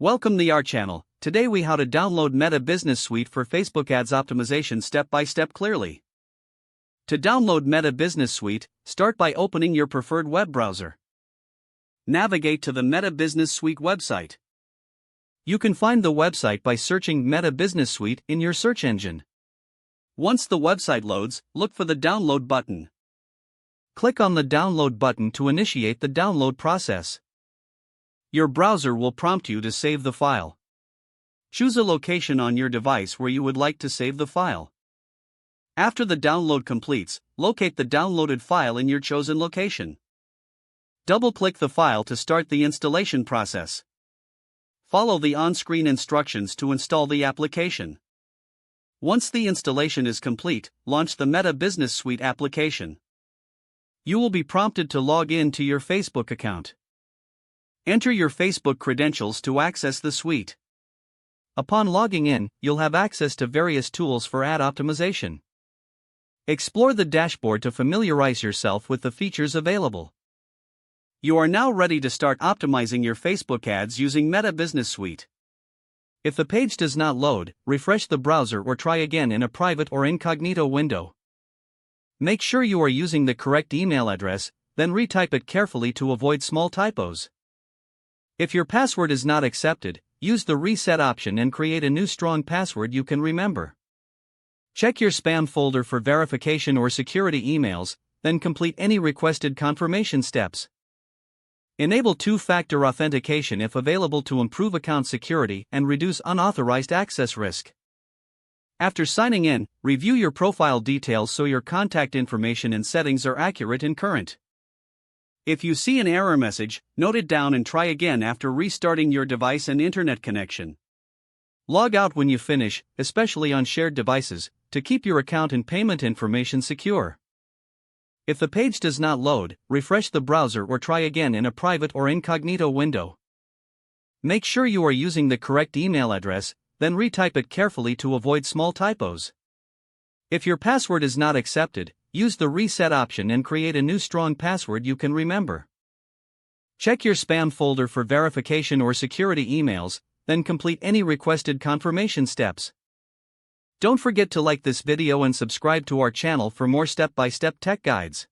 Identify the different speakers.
Speaker 1: Welcome to our channel. Today we how to download Meta Business Suite for Facebook Ads optimization step by step clearly. To download Meta Business Suite, start by opening your preferred web browser. Navigate to the Meta Business Suite website. You can find the website by searching Meta Business Suite in your search engine. Once the website loads, look for the download button. Click on the download button to initiate the download process. Your browser will prompt you to save the file. Choose a location on your device where you would like to save the file. After the download completes, locate the downloaded file in your chosen location. Double-click the file to start the installation process. Follow the on-screen instructions to install the application. Once the installation is complete, launch the Meta Business Suite application. You will be prompted to log in to your Facebook account. Enter your Facebook credentials to access the suite. Upon logging in, you'll have access to various tools for ad optimization. Explore the dashboard to familiarize yourself with the features available. You are now ready to start optimizing your Facebook ads using Meta Business Suite. If the page does not load, refresh the browser or try again in a private or incognito window. Make sure you are using the correct email address, then retype it carefully to avoid small typos. If your password is not accepted, use the reset option and create a new strong password you can remember. Check your spam folder for verification or security emails, then complete any requested confirmation steps. Enable two-factor authentication if available to improve account security and reduce unauthorized access risk. After signing in, review your profile details so your contact information and settings are accurate and current. If you see an error message, note it down and try again after restarting your device and internet connection. Log out when you finish, especially on shared devices, to keep your account and payment information secure. If the page does not load, refresh the browser or try again in a private or incognito window. Make sure you are using the correct email address, then retype it carefully to avoid small typos. If your password is not accepted, use the reset option and create a new strong password you can remember. Check your spam folder for verification or security emails, then complete any requested confirmation steps. Don't forget to like this video and subscribe to our channel for more step-by-step tech guides.